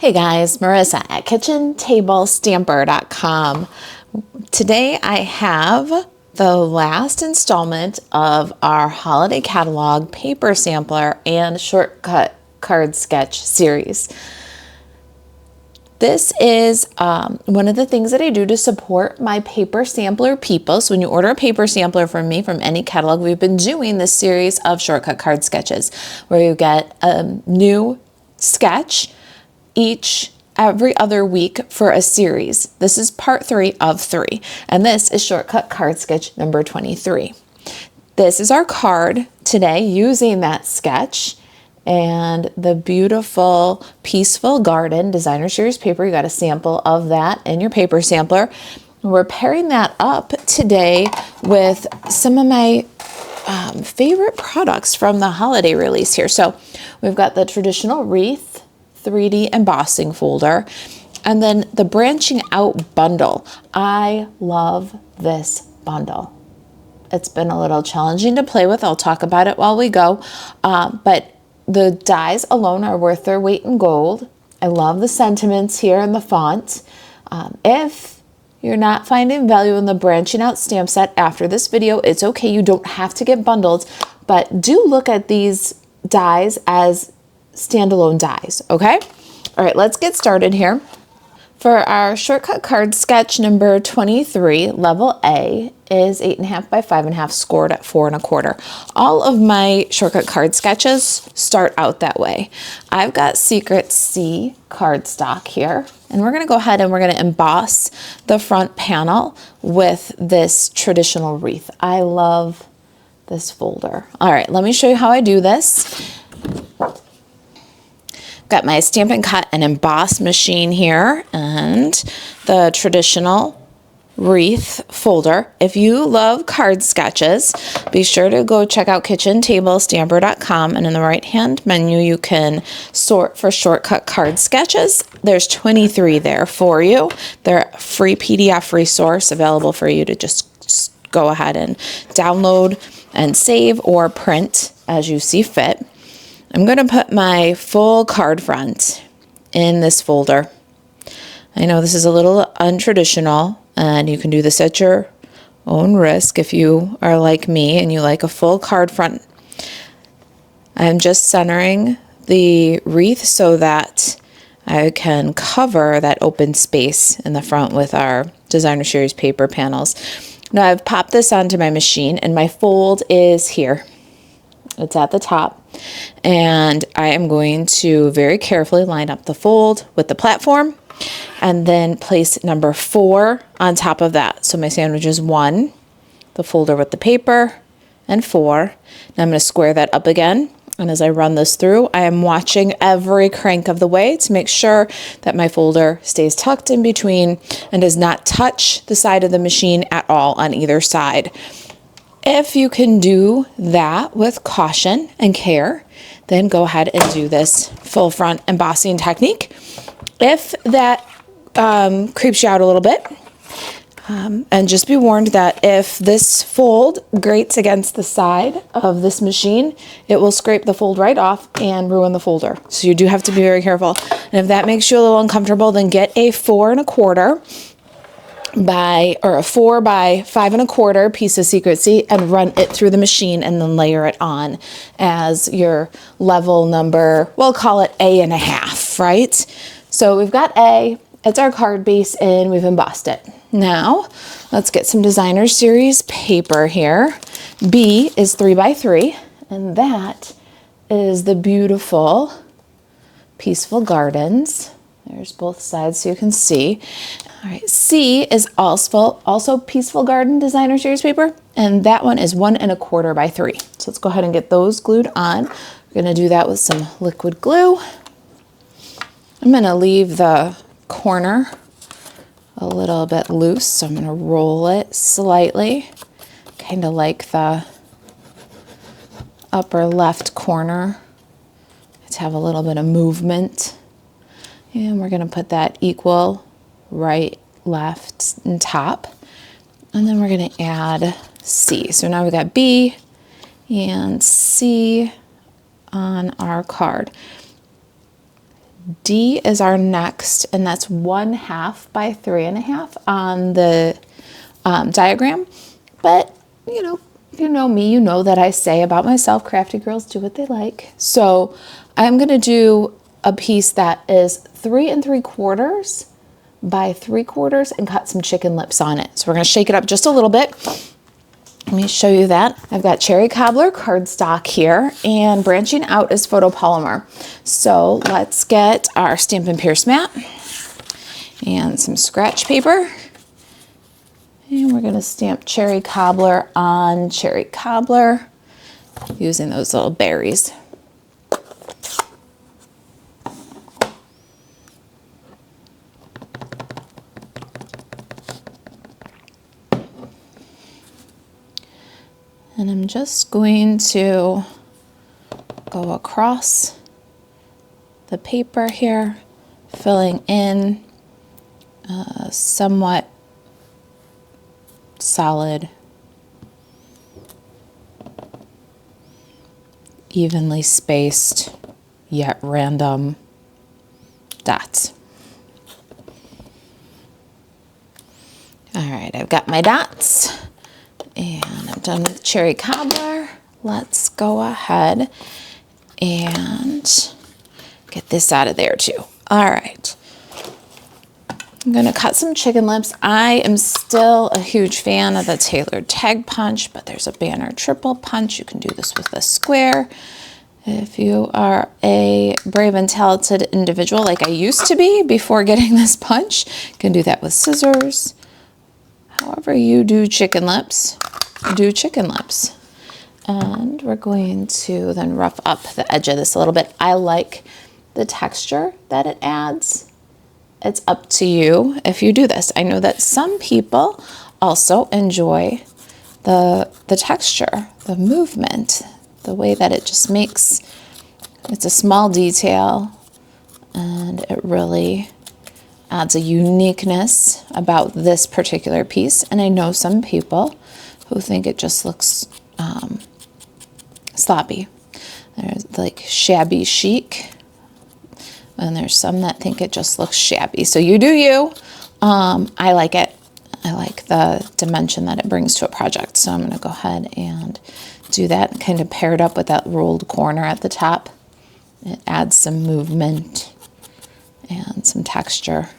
Hey guys, Marisa at kitchentablestamper.com. Today I have the last installment of our holiday catalog paper sampler and shortcut card sketch series. This is one of the things that I do to support my paper sampler people. So when you order a paper sampler from me from any catalog, we've been doing this series of shortcut card sketches where you get a new sketch every other week for a series. This is part 3 of 3, and this is shortcut card sketch number 23. This is our card today using that sketch and the beautiful Peaceful Garden designer series paper. You got a sample of that in your paper sampler. We're pairing that up today with some of my favorite products from the holiday release here. So we've got the traditional wreath 3D embossing folder, and then the branching out bundle. I love this bundle. It's been a little challenging to play with. I'll talk about it while we go, but the dies alone are worth their weight in gold. I love the sentiments here in the font. If you're not finding value in the branching out stamp set after this video, it's okay. You don't have to get bundled, but do look at these dies as standalone dies, okay? All right, let's get started here. For our shortcut card sketch number 23, level A is 8.5 by 5.5, scored at 4 1/4. All of my shortcut card sketches start out that way. I've got Secret C cardstock here, and we're gonna go ahead and we're gonna emboss the front panel with this traditional wreath. I love this folder. All right, let me show you how I do this. Got my Stampin' Cut and Emboss machine here and the traditional wreath folder. If you love card sketches, be sure to go check out kitchentablestamper.com, and in the right hand menu you can sort for shortcut card sketches. There's 23 there for you. They're a free PDF resource available for you to just go ahead and download and save or print as you see fit. I'm going to put my full card front in this folder. I know this is a little untraditional, and you can do this at your own risk if you are like me and you like a full card front. I'm just centering the wreath so that I can cover that open space in the front with our designer series paper panels. Now I've popped this onto my machine, and my fold is here. It's at the top, and I am going to very carefully line up the fold with the platform and then place number 4 on top of that. So my sandwich is 1, the folder with the paper, and 4. Now I'm going to square that up again, and as I run this through, I am watching every crank of the way to make sure that my folder stays tucked in between and does not touch the side of the machine at all on either side. If you can do that with caution and care, then go ahead and do this full front embossing technique. If that creeps you out a little bit, and just be warned that if this fold grates against the side of this machine, it will scrape the fold right off and ruin the folder. So you do have to be very careful. And if that makes you a little uncomfortable, then get a 4 1/4 or a 4 by 5 1/4 piece of Secret C and run it through the machine, and then layer it on as your level number, we'll call it A.5, right? So we've got A, it's our card base, and we've embossed it. Now let's get some designer series paper here. B is 3 by 3, and that is the beautiful Peaceful Gardens. There's both sides so you can see. All right, C is also Peaceful Garden designer series paper, and that one is 1 1/4 by 3. So let's go ahead and get those glued on. We're gonna do that with some liquid glue. I'm gonna leave the corner a little bit loose, so I'm gonna roll it slightly, kind of like the upper left corner to have a little bit of movement. And we're gonna put that equal right, left, and top. And then we're going to add C. So now we've got B and C on our card. D is our next, and that's 1/2 by 3.5 on the diagram. But if you know me, you know that I say about myself, crafty girls do what they like. So I'm gonna do a piece that is 3 3/4 by 3/4 and cut some chicken lips on it. So we're gonna shake it up just a little bit. Let me show you that. I've got cherry cobbler cardstock here, and branching out is photopolymer. So let's get our Stampin' Pierce mat and some scratch paper. And we're gonna stamp cherry cobbler on cherry cobbler using those little berries. And I'm just going to go across the paper here, filling in a somewhat solid, evenly spaced, yet random dots. All right, I've got my dots. And I'm done with cherry cobbler. Let's go ahead and get this out of there too. All right. I'm gonna cut some chicken lips. I am still a huge fan of the tailored tag punch, but there's a banner triple punch. You can do this with a square. If you are a brave and talented individual like I used to be before getting this punch, you can do that with scissors. However you do chicken lips, do chicken lips. And we're going to then rough up the edge of this a little bit. I like the texture that it adds. It's up to you if you do this. I know that some people also enjoy the texture, the movement, the way that it just makes, it's a small detail and it really adds a uniqueness about this particular piece. And I know some people who think it just looks sloppy. There's like shabby chic, and there's some that think it just looks shabby. So you do you. I like it. I like the dimension that it brings to a project. So I'm gonna go ahead and do that and kind of pair it up with that rolled corner at the top. It adds some movement and some texture.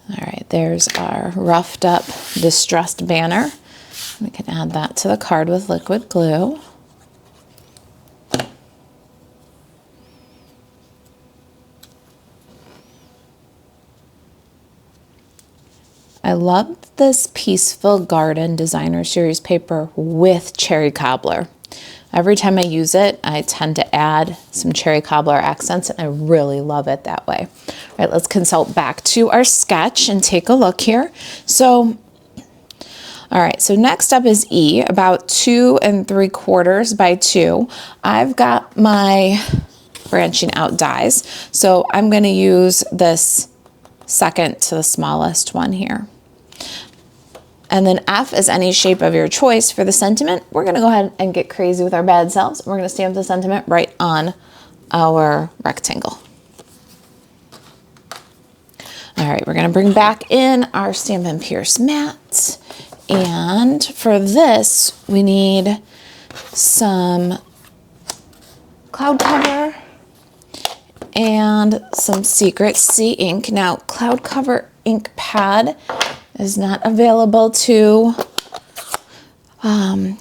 All right, there's our roughed up distressed banner. We can add that to the card with liquid glue. I love this Peaceful Garden Designer Series paper with cherry cobbler. Every time I use it, I tend to add some cherry cobbler accents, and I really love it that way. All right, let's consult back to our sketch and take a look here. So, all right, so next up is E, about 2 3/4 by 2. I've got my branching out dies, so I'm gonna use this second to the smallest one here. And then F is any shape of your choice for the sentiment. We're gonna go ahead and get crazy with our bad selves. We're gonna stamp the sentiment right on our rectangle. All right, we're gonna bring back in our Stampin' Pierce mat. And for this, we need some cloud cover and some Secret C ink. Now, cloud cover ink pad is not available to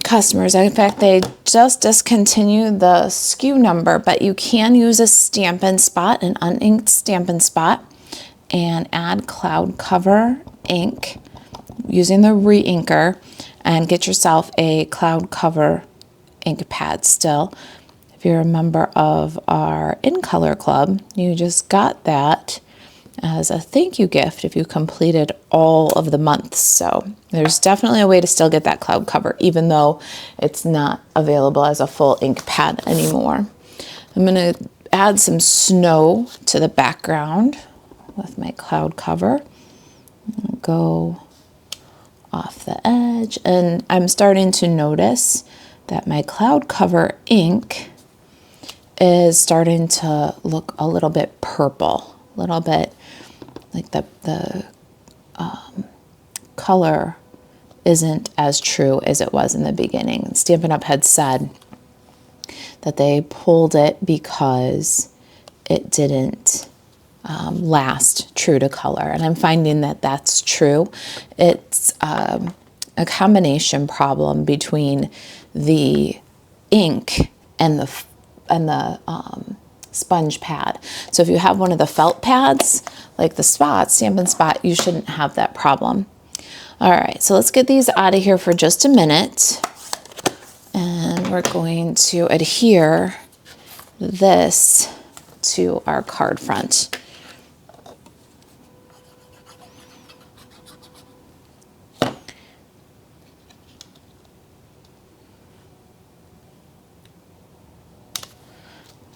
customers. In fact, they just discontinued the SKU number, but you can use a Stampin' Spot, an uninked Stampin' Spot, and add cloud cover ink using the re-inker and get yourself a cloud cover ink pad still. If you're a member of our In Color Club, you just got that as a thank you gift if you completed all of the months. So there's definitely a way to still get that cloud cover, even though it's not available as a full ink pad anymore. I'm going to add some snow to the background with my cloud cover. Go off the edge. And I'm starting to notice that my cloud cover ink is starting to look a little bit purple, a little bit like the color isn't as true as it was in the beginning. Stampin' Up! Had said that they pulled it because it didn't last true to color. And I'm finding that that's true. It's a combination problem between the ink and the sponge pad. So if you have one of the felt pads, like the Stampin' Spot, you shouldn't have that problem. All right, so let's get these out of here for just a minute. And we're going to adhere this to our card front.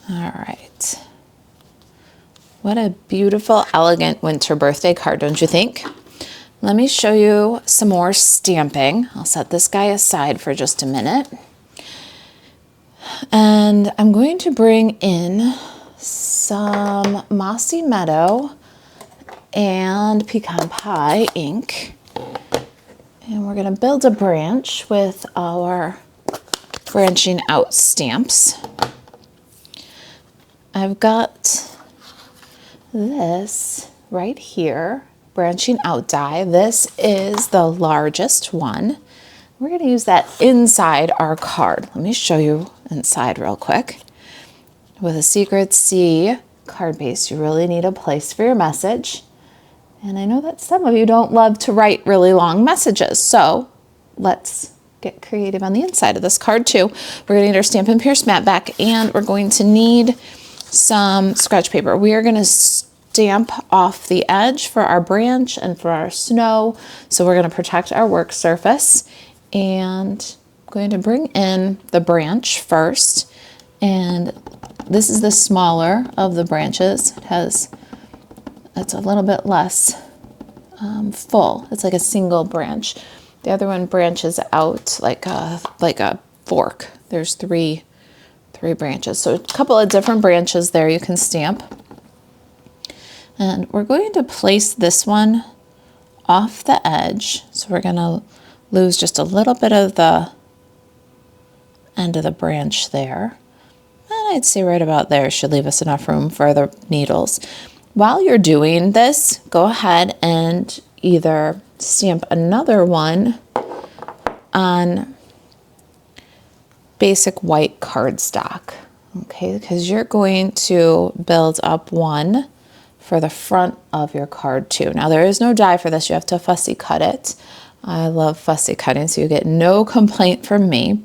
All right. What a beautiful, elegant winter birthday card, don't you think? Let me show you some more stamping. I'll set this guy aside for just a minute. And I'm going to bring in some Mossy Meadow and Pecan Pie ink. And we're going to build a branch with our branching out stamps. I've got this right here, branching out die. This is the largest one. We're going to use that inside our card. Let me show you inside real quick. With a Secret C card base, you really need a place for your message. And I know that some of you don't love to write really long messages, so let's get creative on the inside of this card too. We're going to need our Stampin' Pierce matte back, and we're going to need some scratch paper. We are going to stamp off the edge for our branch and for our snow. So we're going to protect our work surface, and I'm going to bring in the branch first. And this is the smaller of the branches. It's a little bit less full. It's like a single branch. The other one branches out like a fork. There's three branches. So a couple of different branches there you can stamp. And we're going to place this one off the edge. So we're going to lose just a little bit of the end of the branch there. And I'd say right about there should leave us enough room for the needles. While you're doing this, go ahead and either stamp another one on basic white cardstock, okay, because you're going to build up one for the front of your card too. Now there is no die for this, you have to fussy cut it. I love fussy cutting, so you get no complaint from me.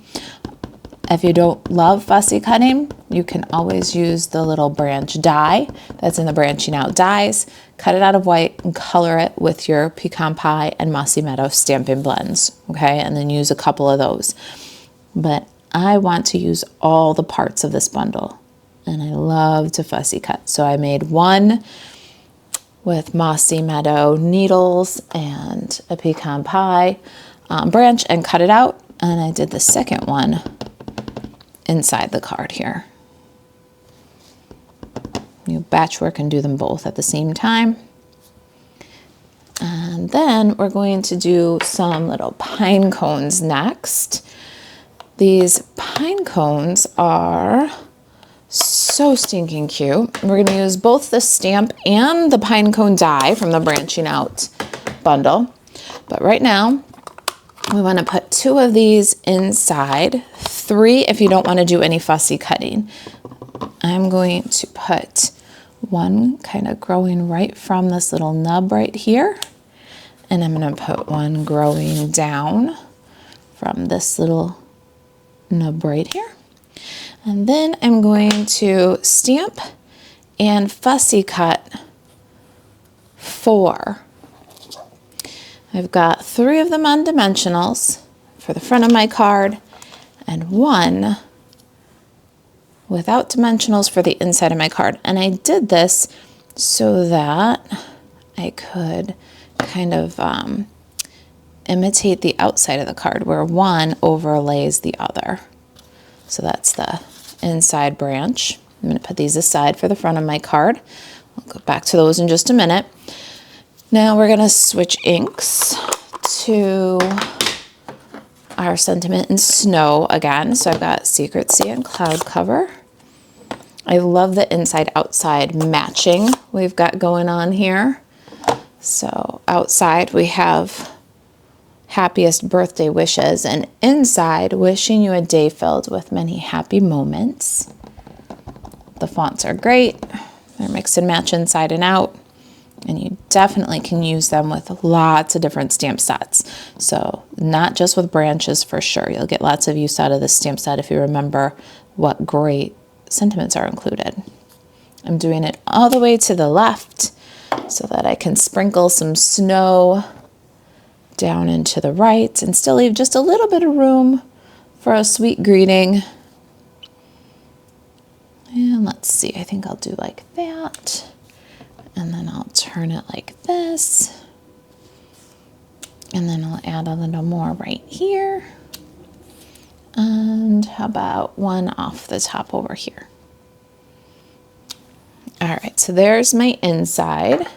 If you don't love fussy cutting, you can always use the little branch die that's in the branching out dies, cut it out of white and color it with your Pecan Pie and Mossy Meadow stamping blends, okay, and then use a couple of those. But I want to use all the parts of this bundle, and I love to fussy cut. So I made one with Mossy Meadow needles and a Pecan Pie branch and cut it out, and I did the second one inside the card here. You batch work and do them both at the same time. And then we're going to do some little pine cones next. These pine cones are so stinking cute. We're going to use both the stamp and the pine cone die from the branching out bundle. But right now, we want to put 2 of these inside, 3 if you don't want to do any fussy cutting. I'm going to put one kind of growing right from this little nub right here. And I'm going to put one growing down from this little nub right here. And then I'm going to stamp and fussy cut 4. I've got 3 of them on dimensionals for the front of my card and 1 without dimensionals for the inside of my card. And I did this so that I could kind of imitate the outside of the card where one overlays the other. So that's the inside branch. I'm going to put these aside for the front of my card. We'll go back to those in just a minute. Now we're going to switch inks to our Sentiment and Snow again. So I've got Secrecy and Cloud Cover. I love the inside-outside matching we've got going on here. So outside we have Happiest Birthday Wishes, and inside, wishing you a day filled with many happy moments. The fonts are great. They're mix and match inside and out, and you definitely can use them with lots of different stamp sets. So not just with branches for sure. You'll get lots of use out of this stamp set if you remember what great sentiments are included. I'm doing it all the way to the left so that I can sprinkle some snow down into the right and still leave just a little bit of room for a sweet greeting. And let's see, I think I'll do like that. And then I'll turn it like this. And then I'll add a little more right here. And how about one off the top over here? All right, so there's my inside.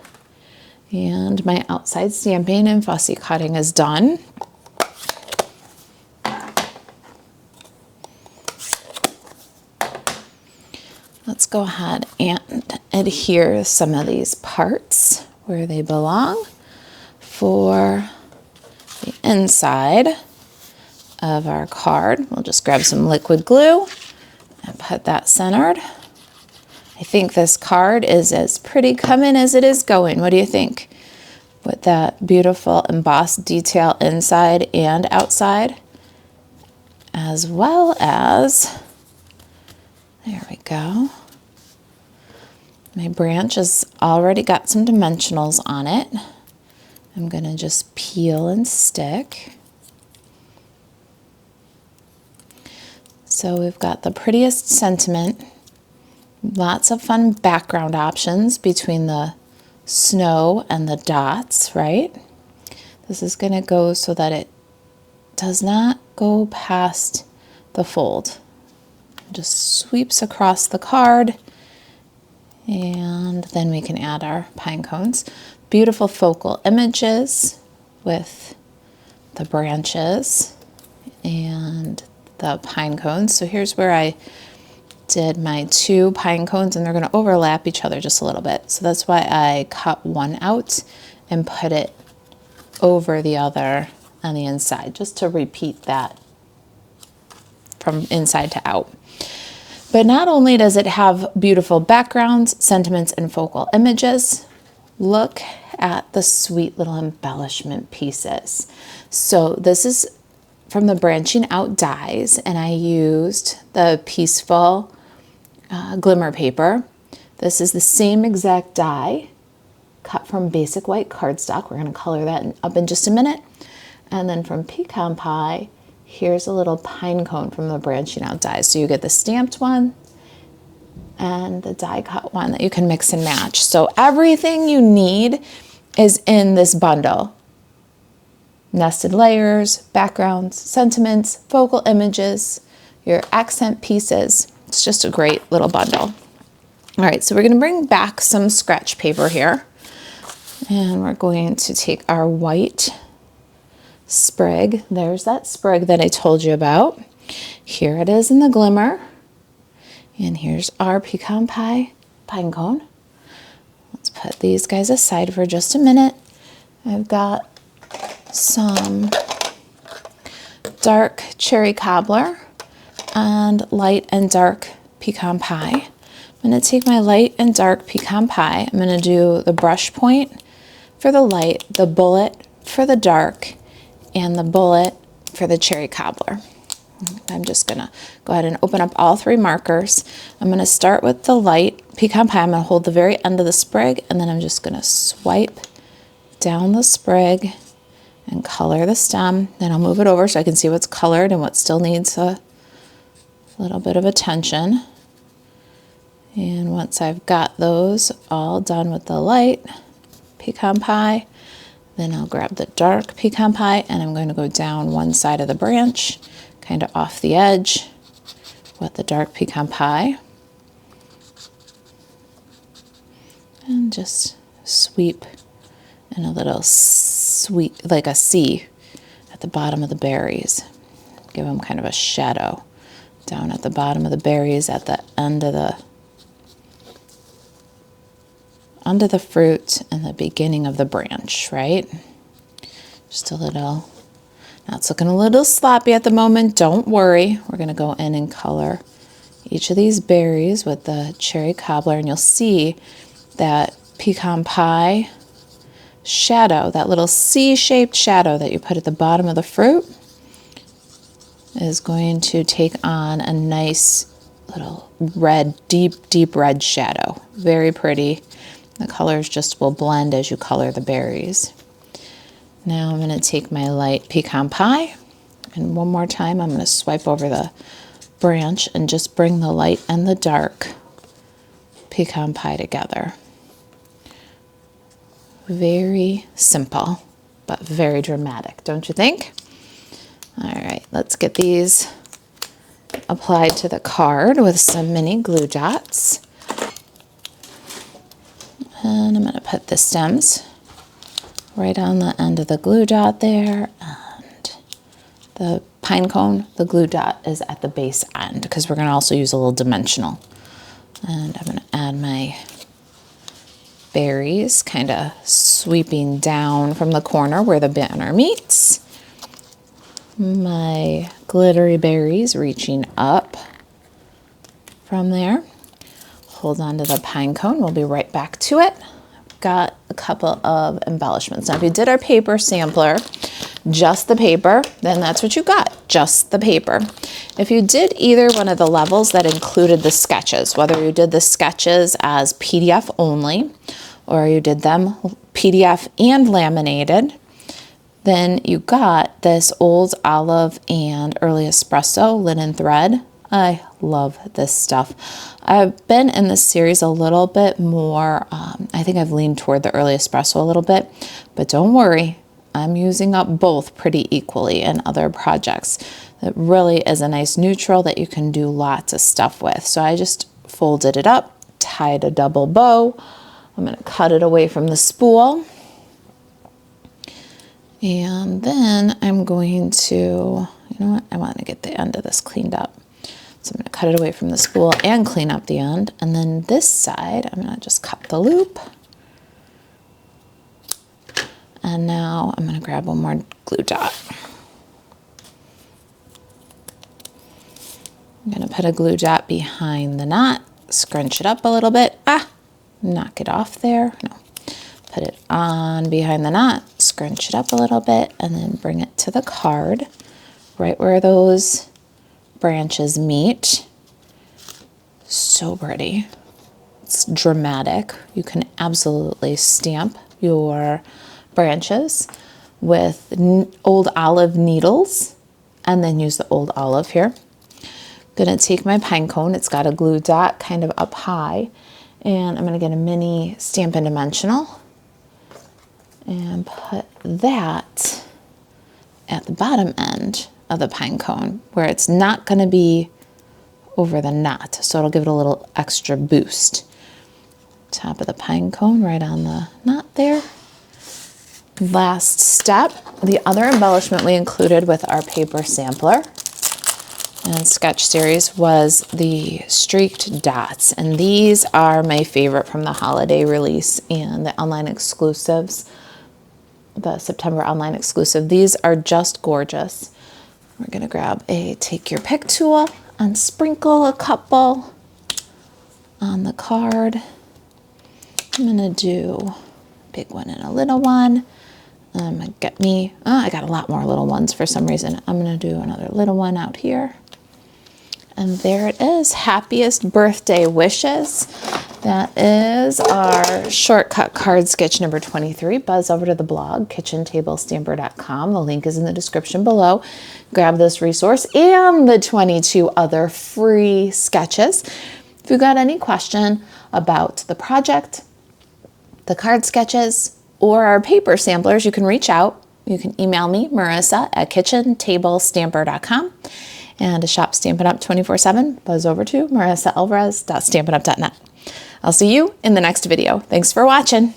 And my outside stamping and fussy cutting is done. Let's go ahead and adhere some of these parts where they belong for the inside of our card. We'll just grab some liquid glue and put that centered. I think this card is as pretty coming as it is going. What do you think? With that beautiful embossed detail inside and outside, as well as, there we go. My branch has already got some dimensionals on it. I'm gonna just peel and stick. So we've got the prettiest sentiment. Lots of fun background options between the snow and the dots, right? This is going to go so that it does not go past the fold. It just sweeps across the card, and then we can add our pine cones. Beautiful focal images with the branches and the pine cones. So here's where I did my 2 pine cones, and they're going to overlap each other just a little bit. So that's why I cut one out and put it over the other on the inside, just to repeat that from inside to out. But not only does it have beautiful backgrounds, sentiments, and focal images, look at the sweet little embellishment pieces. So this is from the branching out dies, and I used the Peaceful glimmer paper. This is the same exact die cut from basic white cardstock. We're going to color that up in just a minute. And then from Pecan Pie, here's a little pine cone from the branching out dies. So you get the stamped one and the die cut one that you can mix and match. So everything you need is in this bundle. Nested layers, backgrounds, sentiments, focal images, your accent pieces. It's just a great little bundle. All right, so we're going to bring back some scratch paper here. And we're going to take our white sprig. There's that sprig that I told you about. Here it is in the glimmer. And here's our Pecan Pie pine cone. Let's put these guys aside for just a minute. I've got some dark cherry cobbler and light and dark pecan pie. I'm going to take my light and dark pecan pie. I'm going to do the brush point for the light, the bullet for the dark, and the bullet for the cherry cobbler. I'm just going to go ahead and open up all 3 markers. I'm going to start with the light pecan pie. I'm going to hold the very end of the sprig, and then I'm just going to swipe down the sprig and color the stem. Then I'll move it over so I can see what's colored and what still needs a little bit of attention. And once I've got those all done with the light pecan pie, Then I'll grab the dark pecan pie and I'm going to go down one side of the branch, kind of off the edge with the dark pecan pie. And just sweep in a little sweep, like a C at the bottom of the berries. Give them kind of a shadow down at the bottom of the berries at the end of the fruit and the beginning of the branch, right? Just a little. Now it's looking a little sloppy at the moment. Don't worry. We're going to go in and color each of these berries with the cherry cobbler, and you'll see that pecan pie shadow, that little C-shaped shadow that you put at the bottom of the fruit is going to take on a nice little red, deep red shadow. Very pretty. The colors just will blend as you color the berries. Now I'm going to take my light pecan pie, and one more time I'm going to swipe over the branch and just bring the light and the dark pecan pie together. Very simple, but very dramatic, don't you think? All right, let's get these applied to the card with some mini glue dots. And I'm going to put the stems right on the end of the glue dot there. And the pine cone, the glue dot is at the base end because we're going to also use a little dimensional. And I'm going to add my berries, kind of sweeping down from the corner where the banner meets. My glittery berries reaching up from there. Hold on to the pine cone. We'll be right back to it. I've got a couple of embellishments. Now, if you did our paper sampler, just the paper, then that's what you got, just the paper. If you did either one of the levels that included the sketches, whether you did the sketches as PDF only, or you did them PDF and laminated, then you got this Old Olive and Early Espresso linen thread. I love this stuff. I've been in this series a little bit more. I think I've leaned toward the Early Espresso a little bit, but don't worry. I'm using up both pretty equally in other projects. It really is a nice neutral that you can do lots of stuff with. So I just folded it up, tied a double bow. I'm going to cut it away from the spool. And then I'm going to, you know what, I want to get the end of this cleaned up. So I'm going to cut it away from the spool and clean up the end. And then this side, I'm going to just cut the loop. And now I'm going to grab one more glue dot. I'm going to put a glue dot behind the knot, scrunch it up a little bit. Knock it off there. No. Put it on behind the knot, scrunch it up a little bit, and then bring it to the card, right where those branches meet. So pretty. It's dramatic. You can absolutely stamp your branches with Old Olive needles and then use the Old Olive here. I'm going to take my pine cone. It's got a glue dot kind of up high, and I'm going to get a mini Stampin' Dimensional and put that at the bottom end of the pine cone where it's not going to be over the knot, so it'll give it a little extra boost. Top of the pine cone right on the knot there. Last step, the other embellishment we included with our paper sampler and sketch series was the streaked dots, and these are my favorite from the holiday release and the online exclusives. The September online exclusive. These are just gorgeous. We're going to grab a take your pick tool and sprinkle a couple on the card. I'm going to do a big one and a little one. Get me, I got a lot more little ones for some reason. I'm going to do another little one out here. And there it is. Happiest birthday wishes. That is our shortcut card sketch number 23. Buzz over to the blog, kitchentablestamper.com. The link is in the description below. Grab this resource and the 22 other free sketches. If you got any question about the project, the card sketches, or our paper samplers, you can reach out. You can email me, Marisa, at kitchentablestamper.com. And to shop Stampin' Up! 24/7, buzz over to marisaalvarez.stampinup.net. I'll see you in the next video. Thanks for watching.